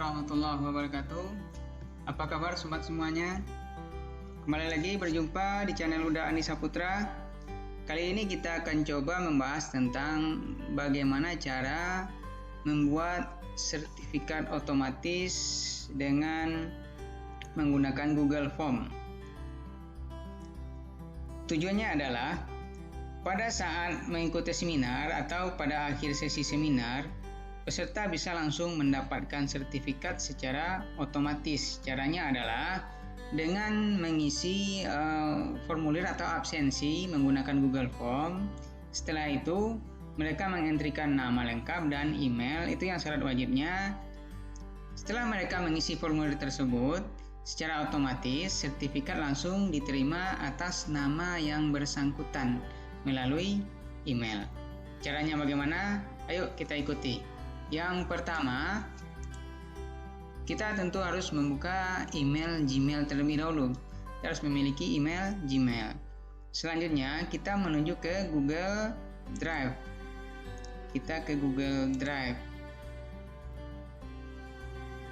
warahmatullahi wabarakatuh. Apa kabar sobat semuanya? Kembali lagi berjumpa di channel Uda Ani Saputra. Kali ini kita akan coba membahas tentang bagaimana cara membuat sertifikat otomatis dengan menggunakan Google Form. Tujuannya adalah pada saat mengikuti seminar atau pada akhir sesi seminar, peserta bisa langsung mendapatkan sertifikat secara otomatis. Caranya adalah dengan mengisi formulir atau absensi menggunakan Google Form. Setelah itu, mereka mengentrikan nama lengkap dan email, itu yang syarat wajibnya. Setelah mereka mengisi formulir tersebut, secara otomatis sertifikat langsung diterima atas nama yang bersangkutan melalui email. Caranya bagaimana? Ayo kita ikuti. Yang pertama, kita tentu harus membuka email Gmail terlebih dahulu. Kita harus memiliki email Gmail. Selanjutnya, kita menuju ke Google Drive. Kita ke Google Drive.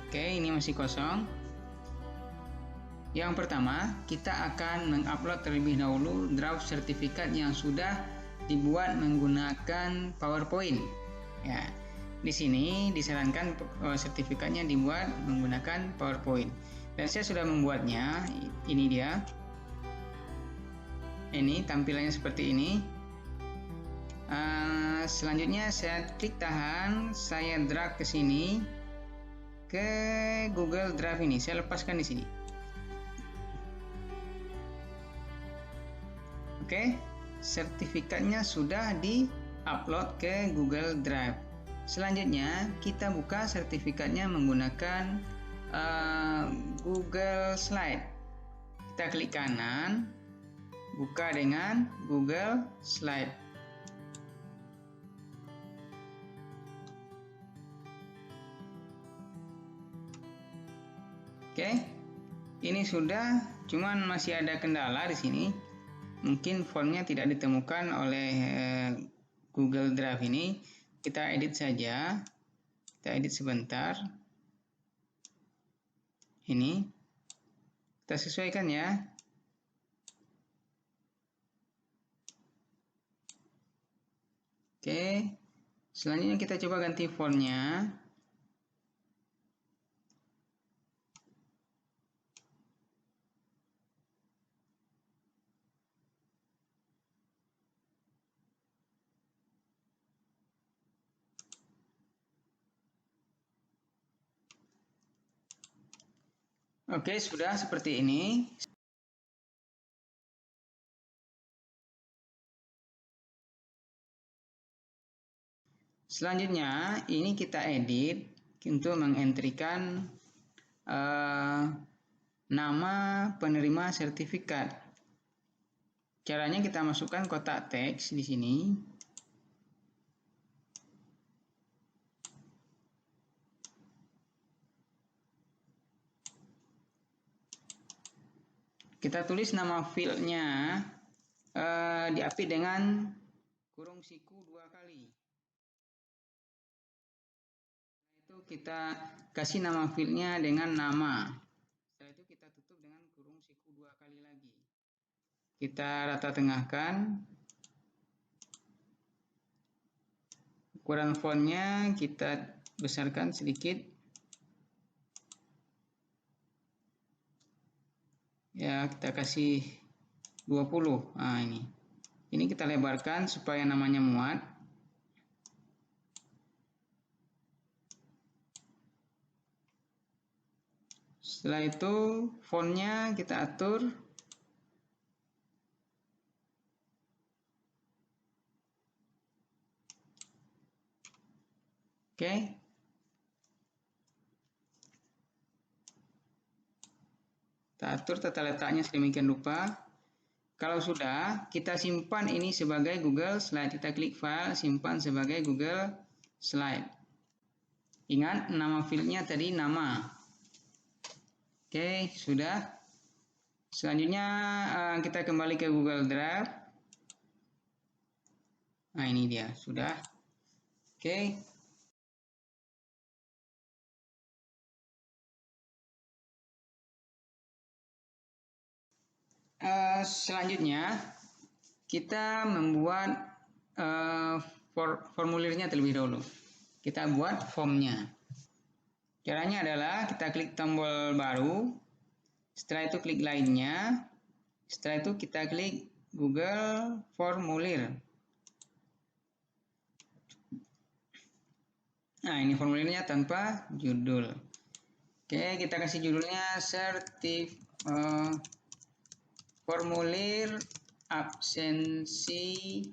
Oke, ini masih kosong. Yang pertama, kita akan mengupload terlebih dahulu draft sertifikat yang sudah dibuat menggunakan PowerPoint. Ya. Di sini disarankan sertifikatnya dibuat menggunakan PowerPoint. Dan saya sudah membuatnya. Ini dia. Ini tampilannya seperti ini. Selanjutnya saya klik tahan, saya drag ke sini ke Google Drive ini. Saya lepaskan di sini. Oke, sertifikatnya sudah di-upload ke Google Drive. Selanjutnya, kita buka sertifikatnya menggunakan Google Slide. Kita klik kanan, buka dengan Google Slide. Oke, ini sudah, cuman masih ada kendala di sini. Mungkin fontnya tidak ditemukan oleh Google Drive ini. Kita edit saja. Kita edit sebentar. Ini kita sesuaikan ya. Oke. Selanjutnya kita coba ganti fontnya. Oke, sudah seperti ini. Selanjutnya, ini kita edit untuk mengentrikan nama penerima sertifikat. Caranya kita masukkan kotak teks di sini. Kita tulis nama filenya, diapit dengan kurung siku 2 kali. Setelah itu kita kasih nama filenya dengan nama. Setelah itu kita tutup dengan kurung siku 2 kali lagi. Kita rata tengahkan. Ukuran fontnya kita besarkan sedikit. Ya, kita kasih 20. Nah, ini kita lebarkan supaya namanya muat. Setelah itu fontnya kita atur. Oke. Kita atur tata letaknya sedemikian rupa. Kalau sudah, kita simpan ini sebagai Google Slide. Kita klik file, simpan sebagai Google Slide. Ingat, nama filenya tadi nama. Oke, sudah. Selanjutnya kita kembali ke Google Drive. Nah, ini dia, sudah. Oke. Selanjutnya kita membuat formulirnya terlebih dahulu. Kita buat formnya. Caranya adalah kita klik tombol baru, setelah itu klik lainnya, setelah itu kita klik Google Formulir. Nah, ini formulirnya tanpa judul. Oke, kita kasih judulnya formulir absensi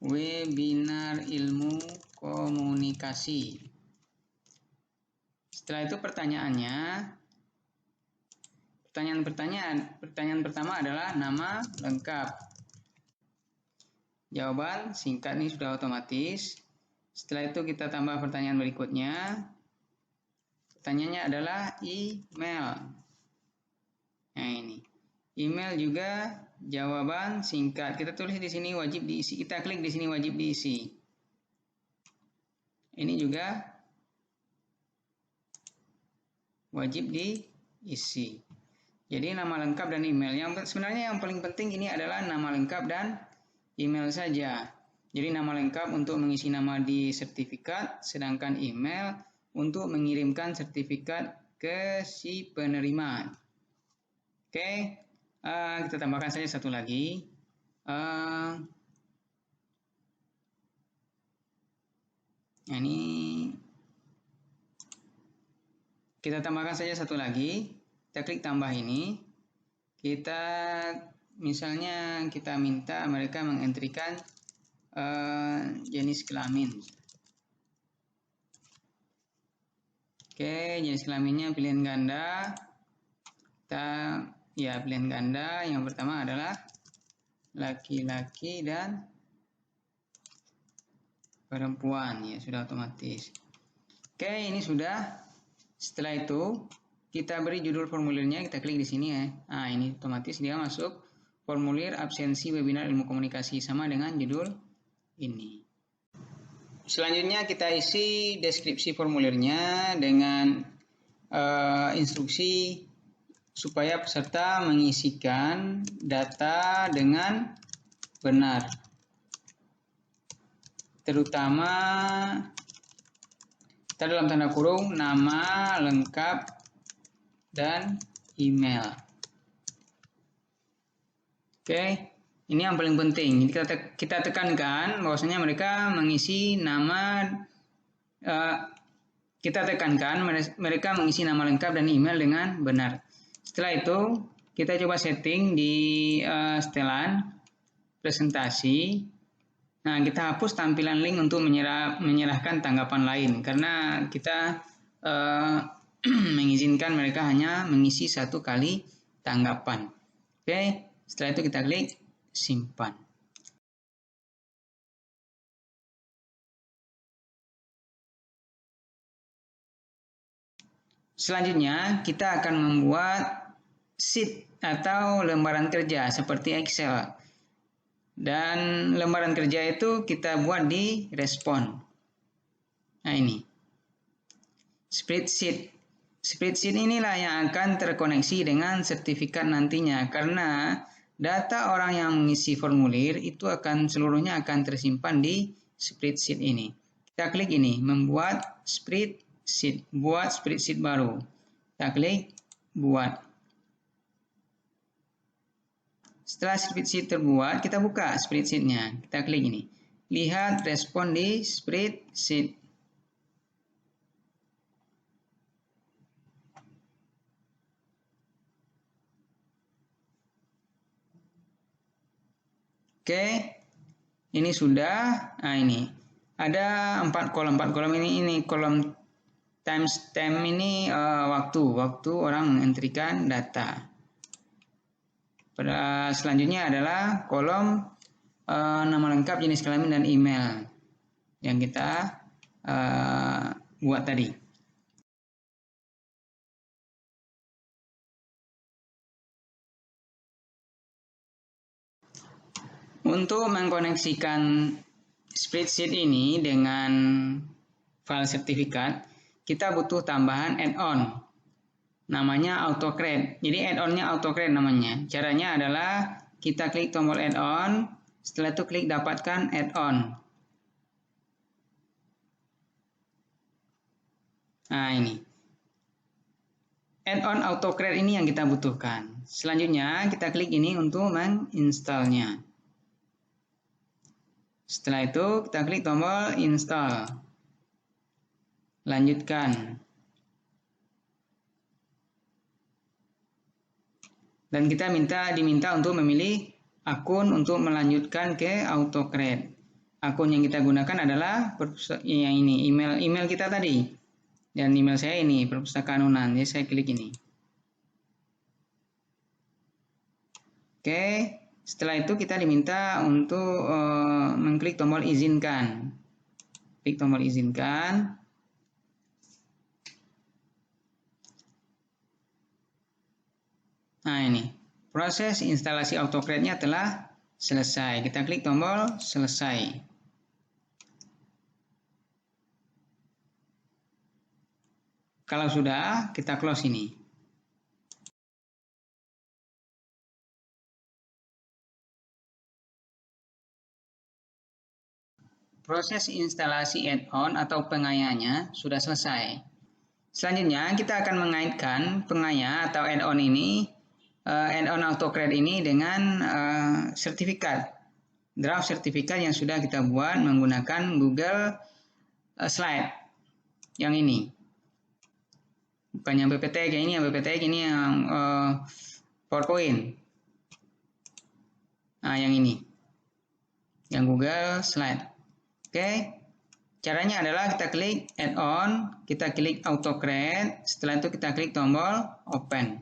webinar ilmu komunikasi. Setelah itu pertanyaan pertama adalah nama lengkap. Jawaban singkat ini sudah otomatis. Setelah itu kita tambah pertanyaan berikutnya. Pertanyaannya adalah email. Nah, ini. Email juga jawaban singkat. Kita tulis di sini wajib diisi. Kita klik di sini wajib diisi. Ini juga wajib diisi. Jadi nama lengkap dan email. Sebenarnya yang paling penting ini adalah nama lengkap dan email saja. Jadi nama lengkap untuk mengisi nama di sertifikat, sedangkan email untuk mengirimkan sertifikat ke si penerima. Oke, kita tambahkan saja satu lagi. Ini kita tambahkan saja satu lagi. Kita klik tambah ini. Misalnya kita minta mereka mengentrikan jenis kelamin. Oke, jenis kelaminnya pilihan ganda. Pilihan ganda. Yang pertama adalah laki-laki dan perempuan. Ya, sudah otomatis. Oke, ini sudah. Setelah itu kita beri judul formulirnya. Kita klik di sini ya. Nah, ini otomatis dia masuk formulir absensi webinar ilmu komunikasi sama dengan judul ini. Selanjutnya kita isi deskripsi formulirnya dengan instruksi supaya peserta mengisikan data dengan benar, terutama kita dalam tanda kurung nama lengkap dan email. Oke. Ini yang paling penting. Jadi kita tekankan bahwasanya mereka mengisi nama. Kita tekankan mereka mengisi nama lengkap dan email dengan benar. Setelah itu kita coba setting di setelan presentasi. Nah, kita hapus tampilan link untuk menyerahkan tanggapan lain karena kita mengizinkan mereka hanya mengisi satu kali tanggapan. Oke, setelah itu kita klik simpan. Selanjutnya kita akan membuat sheet atau lembaran kerja seperti Excel. Dan lembaran kerja itu kita buat di respon. Nah, ini spreadsheet. Spreadsheet inilah yang akan terkoneksi dengan sertifikat nantinya karena data orang yang mengisi formulir itu seluruhnya akan tersimpan di spreadsheet ini. Kita klik ini, membuat spreadsheet, buat spreadsheet baru. Kita klik buat. Setelah spreadsheet terbuat, kita buka spreadsheetnya. Kita klik ini, lihat respon di spreadsheet. Oke, ini sudah. Nah, ini ada 4 kolom. 4 kolom ini kolom timestamp ini waktu orang mengentrikan data. Selanjutnya adalah kolom nama lengkap, jenis kelamin dan email yang kita buat tadi. Untuk mengkoneksikan spreadsheet ini dengan file sertifikat, kita butuh tambahan add-on. namanya AutoCreate. Jadi add-on-nya AutoCreate namanya. Caranya adalah kita klik tombol add-on, setelah itu klik dapatkan add-on. Nah, ini. Add-on AutoCreate ini yang kita butuhkan. Selanjutnya kita klik ini untuk menginstalnya. Setelah itu kita klik tombol install. Lanjutkan. Dan kita diminta untuk memilih akun untuk melanjutkan ke AutoCreate. Akun yang kita gunakan adalah yang ini, email kita tadi. Dan email saya ini, Perpustakaan Unan. Jadi saya klik ini. Oke, setelah itu kita diminta untuk mengklik tombol izinkan. Klik tombol izinkan. Nah, ini proses instalasi AutoCreate-nya telah selesai. Kita klik tombol selesai. Kalau sudah, kita close ini. Proses instalasi add-on atau pengayanya sudah selesai. Selanjutnya, kita akan mengaitkan pengaya atau add-on ini, add-on AutoCreate ini dengan sertifikat, draft sertifikat yang sudah kita buat menggunakan Google Slide yang ini. Bukan yang PPT kayak ini, yang PPT ini yang PowerPoint. Nah, yang ini, yang Google Slide. Oke. Caranya adalah kita klik add-on, kita klik AutoCreate, setelah itu kita klik tombol open.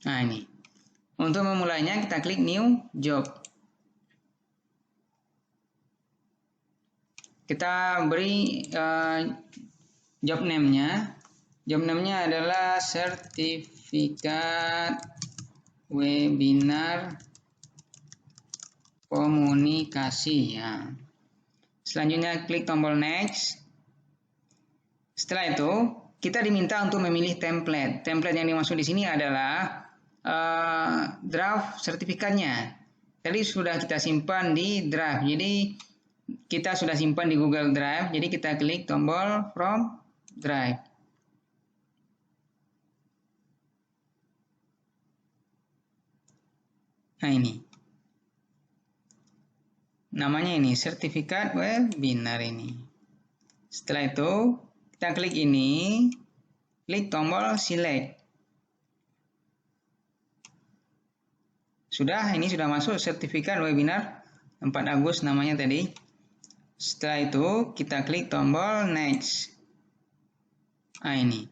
Nah, ini. Untuk memulainya kita klik new job. Kita beri job name-nya. Job name-nya adalah sertifikat webinar komunikasi ya. Selanjutnya klik tombol next. Setelah itu kita diminta untuk memilih template. Template yang dimaksud di sini adalah draft sertifikatnya. Tadi sudah kita simpan di Drive. Jadi kita sudah simpan di Google Drive. Jadi kita klik tombol from Drive. Nah, ini. Namanya ini, sertifikat webinar ini. Setelah itu, kita klik ini, klik tombol select. Sudah, ini sudah masuk sertifikat webinar 4 Agustus namanya tadi. Setelah itu, kita klik tombol next. Nah, ini.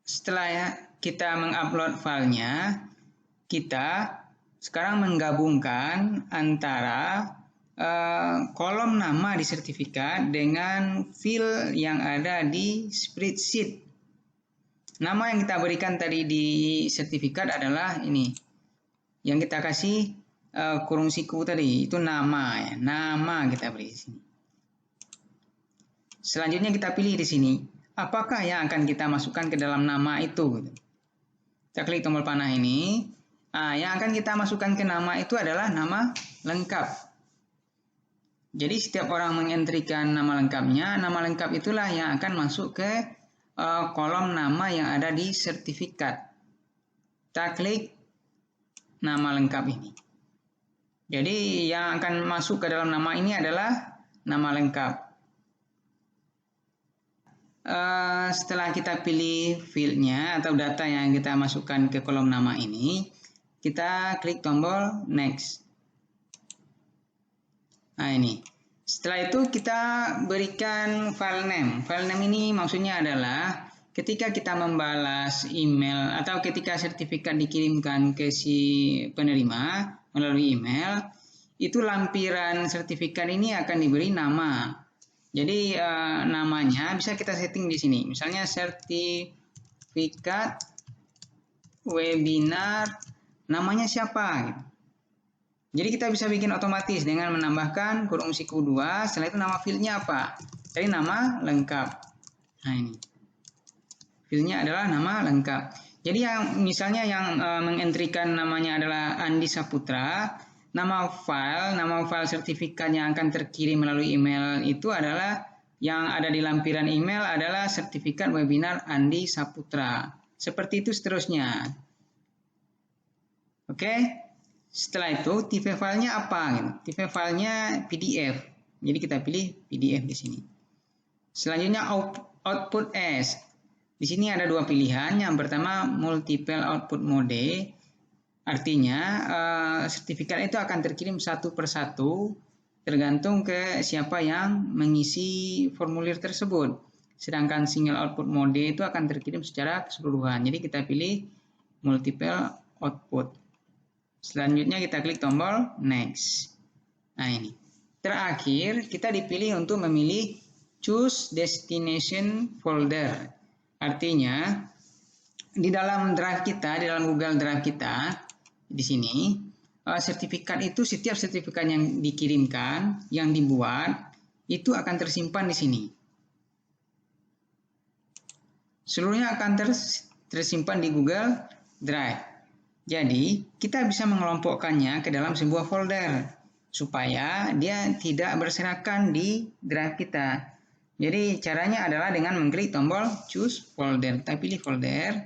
Setelah kita mengupload filenya, kita sekarang menggabungkan antara kolom nama di sertifikat dengan file yang ada di spreadsheet. Nama yang kita berikan tadi di sertifikat adalah ini. Yang kita kasih kurung siku tadi, itu nama ya. Nama kita beri di sini. Selanjutnya kita pilih di sini. Apakah yang akan kita masukkan ke dalam nama itu? Kita klik tombol panah ini. Nah, yang akan kita masukkan ke nama itu adalah nama lengkap. Jadi setiap orang mengentrikan nama lengkapnya, nama lengkap itulah yang akan masuk ke kolom nama yang ada di sertifikat. Kita klik nama lengkap ini. Jadi yang akan masuk ke dalam nama ini adalah nama lengkap. Setelah kita pilih fieldnya atau data yang kita masukkan ke kolom nama ini, kita klik tombol next. Nah, ini. Setelah itu kita berikan file name. File name ini maksudnya adalah ketika kita membalas email atau ketika sertifikat dikirimkan ke si penerima melalui email, itu lampiran sertifikat ini akan diberi nama. Jadi namanya bisa kita setting di sini. Misalnya sertifikat webinar namanya siapa. Jadi kita bisa bikin otomatis dengan menambahkan kurung siku 2, setelah itu nama filenya apa? Jadi nama lengkap. Nah ini. Filenya adalah nama lengkap. Jadi yang misalnya yang mengentrikan namanya adalah Andi Saputra, nama file sertifikat yang akan terkirim melalui email itu adalah yang ada di lampiran email adalah sertifikat webinar Andi Saputra. Seperti itu seterusnya. Oke. Setelah itu tipe filenya apa? Tipe filenya PDF. Jadi kita pilih PDF di sini. Selanjutnya output as. Di sini ada dua pilihan. Yang pertama multiple output mode. Artinya sertifikat itu akan terkirim satu persatu tergantung ke siapa yang mengisi formulir tersebut. Sedangkan single output mode itu akan terkirim secara keseluruhan. Jadi kita pilih multiple output. Selanjutnya kita klik tombol next. Nah ini. Terakhir kita dipilih untuk memilih choose destination folder. Artinya di dalam drive kita, di dalam Google Drive kita di sini sertifikat itu setiap sertifikat yang dikirimkan, yang dibuat itu akan tersimpan di sini. Seluruhnya akan tersimpan di Google Drive. Jadi, kita bisa mengelompokkannya ke dalam sebuah folder supaya dia tidak berserakan di drive kita. Jadi, caranya adalah dengan mengklik tombol choose folder. Kita pilih folder.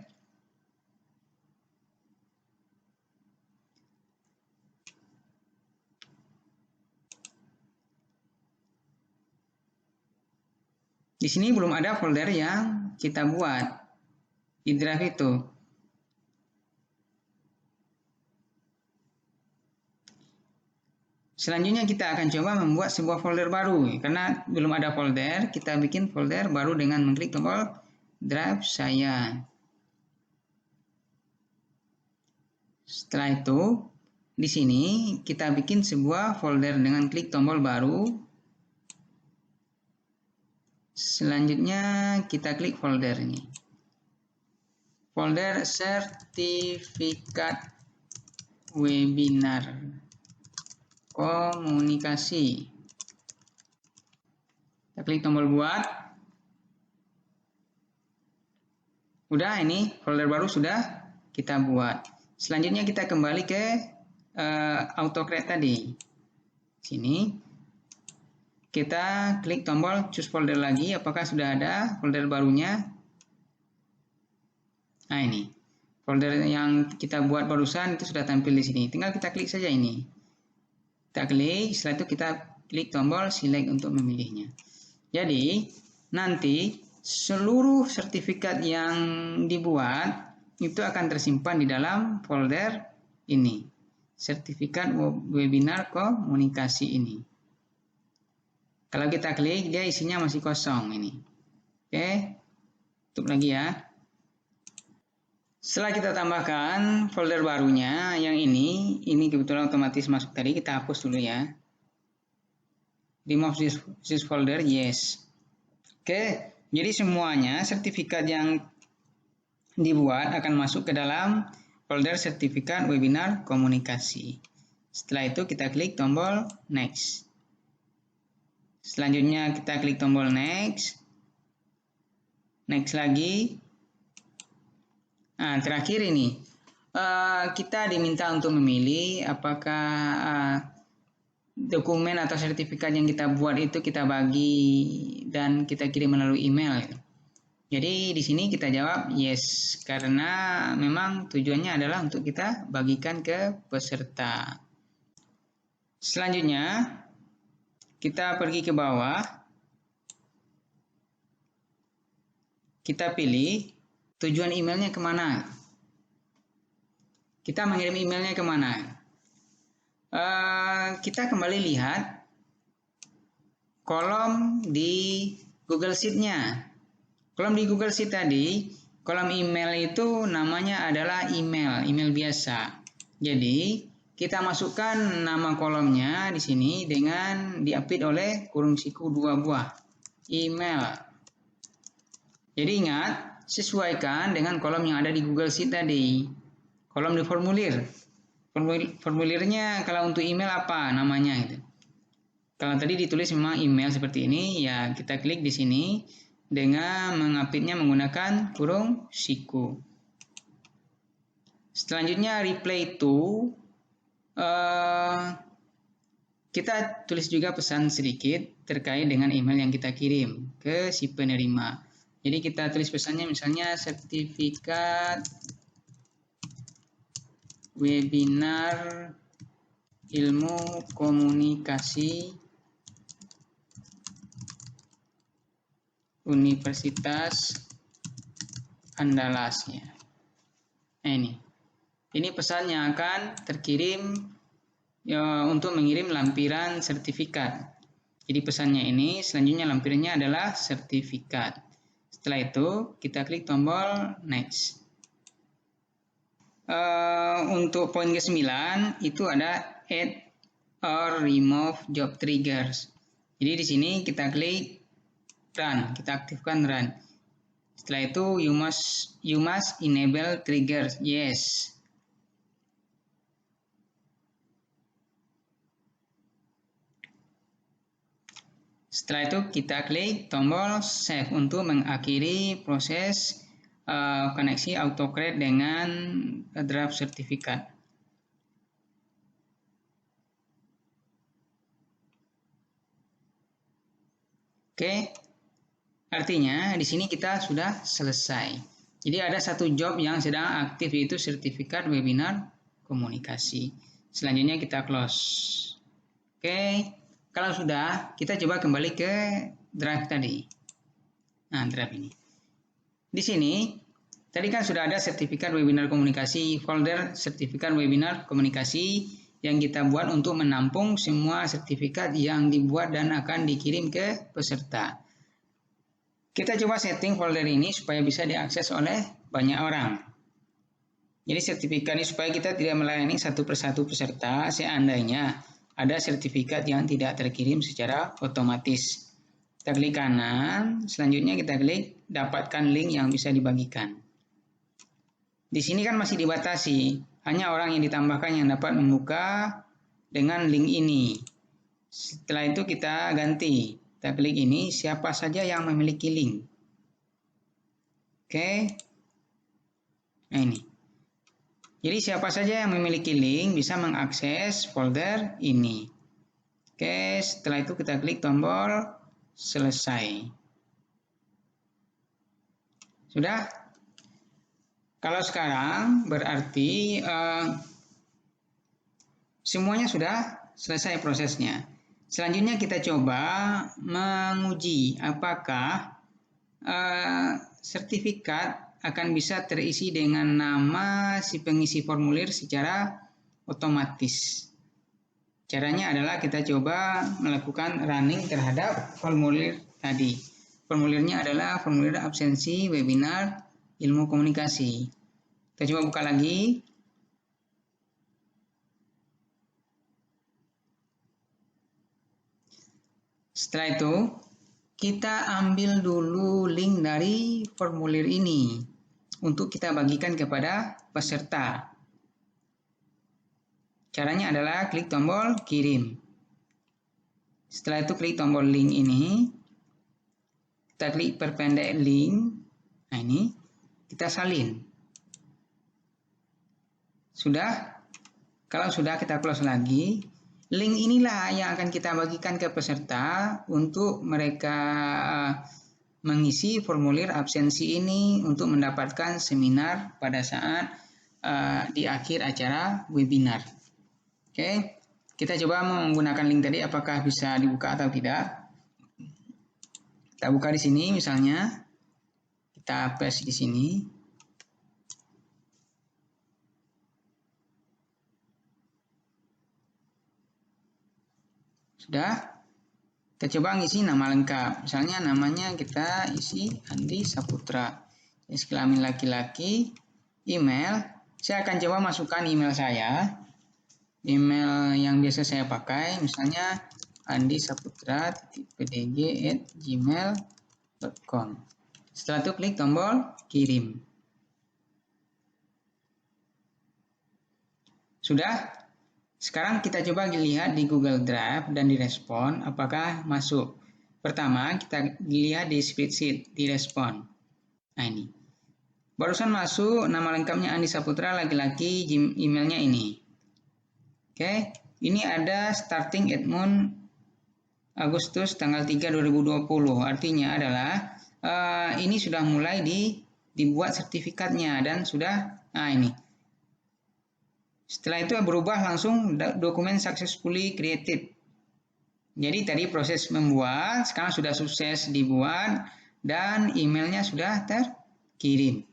Di sini belum ada folder yang kita buat di drive itu. Selanjutnya kita akan coba membuat sebuah folder baru. Karena belum ada folder, kita bikin folder baru dengan mengklik tombol drive saya. Setelah itu, di sini kita bikin sebuah folder dengan klik tombol baru. Selanjutnya kita klik folder ini. Folder sertifikat webinar komunikasi. Kita klik tombol buat. Udah, ini folder baru sudah kita buat. Selanjutnya kita kembali ke AutoCreate tadi. Sini kita klik tombol choose folder lagi. Apakah sudah ada folder barunya? Nah ini folder yang kita buat barusan itu sudah tampil di sini. Tinggal kita klik saja ini. Kita klik, setelah itu kita klik tombol select untuk memilihnya. Jadi, nanti seluruh sertifikat yang dibuat itu akan tersimpan di dalam folder ini. Sertifikat webinar komunikasi ini. Kalau kita klik, dia isinya masih kosong ini. Oke, tutup lagi ya. Setelah kita tambahkan folder barunya, yang ini kebetulan otomatis masuk tadi, kita hapus dulu ya. Remove this folder, yes. Oke, jadi semuanya sertifikat yang dibuat akan masuk ke dalam folder sertifikat webinar komunikasi. Setelah itu kita klik tombol next. Selanjutnya kita klik tombol next. Next lagi. Nah, terakhir ini kita diminta untuk memilih apakah dokumen atau sertifikat yang kita buat itu kita bagi dan kita kirim melalui email. Jadi di sini kita jawab yes, karena memang tujuannya adalah untuk kita bagikan ke peserta. Selanjutnya kita pergi ke bawah, kita pilih tujuan emailnya kemana? Kita mengirim emailnya kemana? Kita kembali lihat kolom di Google Sheet-nya. Kolom di Google Sheet tadi, kolom email itu namanya adalah email biasa. Jadi, kita masukkan nama kolomnya di sini dengan diapit oleh kurung siku 2 buah. Email. Jadi ingat, sesuaikan dengan kolom yang ada di Google Sheet tadi. kolom di formulir. Formulirnya kalau untuk email apa namanya gitu. Kalau tadi ditulis memang email seperti ini, ya kita klik di sini dengan mengupdate-nya menggunakan kurung siku. Selanjutnya reply to, kita tulis juga pesan sedikit terkait dengan email yang kita kirim ke si penerima. Jadi kita tulis pesannya misalnya sertifikat webinar ilmu komunikasi Universitas Andalasnya. Nah, ini pesan yang akan terkirim untuk mengirim lampiran sertifikat. Jadi pesannya ini selanjutnya lampirannya adalah sertifikat. Setelah itu kita klik tombol next. Untuk poin ke-9 itu ada add or remove job triggers. Jadi di sini kita klik run, kita aktifkan run. Setelah itu you must enable triggers. Yes. Setelah itu kita klik tombol save untuk mengakhiri proses koneksi AutoCreate dengan draft sertifikat. Oke, artinya di sini kita sudah selesai. Jadi ada satu job yang sedang aktif, yaitu sertifikat webinar komunikasi. Selanjutnya kita close. Oke, kalau sudah, kita coba kembali ke drive tadi. Nah, drive ini. Di sini, tadi kan sudah ada sertifikat webinar komunikasi, folder sertifikat webinar komunikasi yang kita buat untuk menampung semua sertifikat yang dibuat dan akan dikirim ke peserta. Kita coba setting folder ini supaya bisa diakses oleh banyak orang. Jadi sertifikat ini supaya kita tidak melayani satu persatu peserta seandainya ada sertifikat yang tidak terkirim secara otomatis. Kita klik kanan, selanjutnya kita klik dapatkan link yang bisa dibagikan. Di sini kan masih dibatasi, hanya orang yang ditambahkan yang dapat membuka dengan link ini. Setelah itu kita ganti, kita klik ini siapa saja yang memiliki link. Oke, nah ini. Jadi siapa saja yang memiliki link bisa mengakses folder ini. Oke, setelah itu kita klik tombol selesai. Sudah? Kalau sekarang berarti semuanya sudah selesai prosesnya. Selanjutnya kita coba menguji apakah sertifikat akan bisa terisi dengan nama si pengisi formulir secara otomatis. Caranya adalah kita coba melakukan running terhadap formulir tadi. Formulirnya adalah formulir absensi webinar ilmu komunikasi. Kita coba buka lagi. Setelah itu, kita ambil dulu link dari formulir ini untuk kita bagikan kepada peserta. Caranya adalah klik tombol kirim. Setelah itu klik tombol link ini. Kita klik perpendek link. Nah ini, kita salin. Sudah? Kalau sudah kita close lagi. Link inilah yang akan kita bagikan ke peserta untuk mereka mengisi formulir absensi ini untuk mendapatkan seminar pada saat di akhir acara webinar. Oke, kita coba menggunakan link tadi apakah bisa dibuka atau tidak. Kita buka di sini misalnya, kita paste di sini. Sudah, kita coba ngisi nama lengkap. Misalnya namanya kita isi Andi Saputra. Jenis kelamin laki-laki, email. Saya akan coba masukkan email saya. Email yang biasa saya pakai, misalnya andisaputra.pdg@gmail.com. Setelah itu klik tombol kirim. Sudah? Sekarang kita coba lihat di Google Drive dan direspon apakah masuk. Pertama, kita lihat di spreadsheet, direspon. Nah ini. Barusan masuk, nama lengkapnya Andi Saputra, laki-laki, emailnya ini. Oke, ini ada starting Edmund Agustus tanggal 3 2020. Artinya adalah ini sudah mulai dibuat sertifikatnya dan sudah, nah ini. Setelah itu berubah langsung dokumen successfully created. Jadi tadi proses membuat, sekarang sudah sukses dibuat dan emailnya sudah terkirim.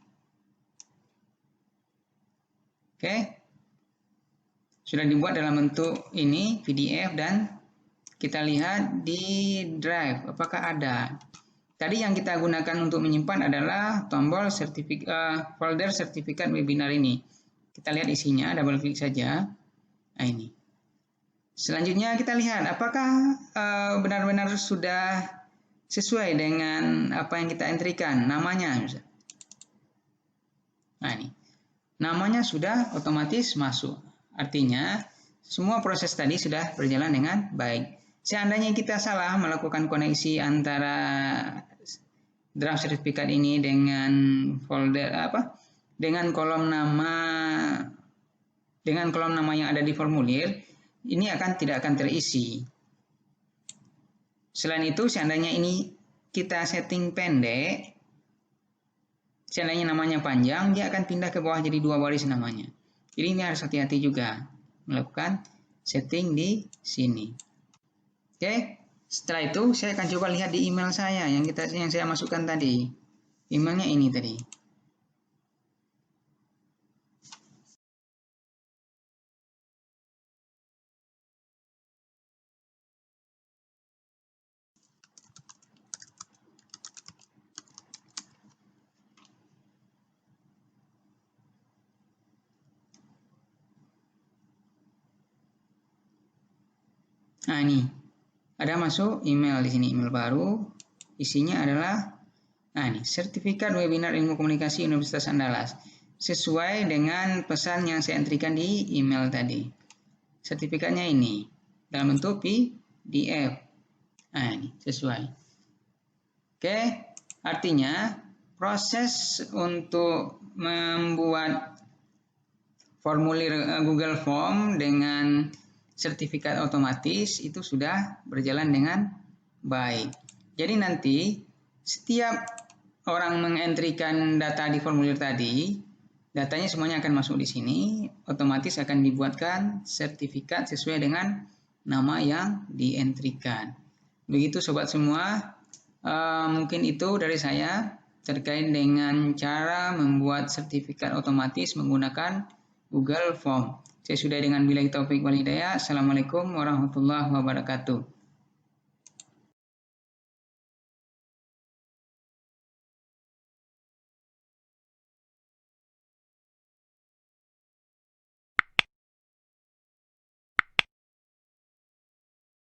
Oke. Sudah dibuat dalam bentuk ini PDF dan kita lihat di Drive apakah ada. Tadi yang kita gunakan untuk menyimpan adalah tombol folder sertifikat webinar ini. Kita lihat isinya, double klik saja. Nah ini. Selanjutnya kita lihat apakah benar-benar sudah sesuai dengan apa yang kita entrikan, namanya. Nah ini. Namanya sudah otomatis masuk. Artinya semua proses tadi sudah berjalan dengan baik. Seandainya kita salah melakukan koneksi antara draft sertifikat ini dengan folder dengan kolom nama yang ada di formulir, ini tidak akan terisi. Selain itu, seandainya ini kita setting pendek, seandainya namanya panjang, dia akan pindah ke bawah jadi 2 baris namanya. Jadi ini harus hati-hati juga melakukan setting di sini. Oke, setelah itu saya akan coba lihat di email saya yang saya masukkan tadi. Emailnya ini tadi. Nah ini, ada masuk email di sini, email baru. Isinya adalah, nah ini, sertifikat webinar ilmu komunikasi Universitas Andalas. Sesuai dengan pesan yang saya entrikan di email tadi. Sertifikatnya ini, dalam bentuk PDF. Nah ini, sesuai. Oke, artinya proses untuk membuat formulir Google Form dengan sertifikat otomatis itu sudah berjalan dengan baik. Jadi nanti setiap orang mengentrikan data di formulir tadi, datanya semuanya akan masuk di sini, otomatis akan dibuatkan sertifikat sesuai dengan nama yang dientrikan. Begitu sobat semua, mungkin itu dari saya terkait dengan cara membuat sertifikat otomatis menggunakan Google Form. Saya sudah dengan billahi taufik wal hidayah. Assalamualaikum warahmatullahi wabarakatuh.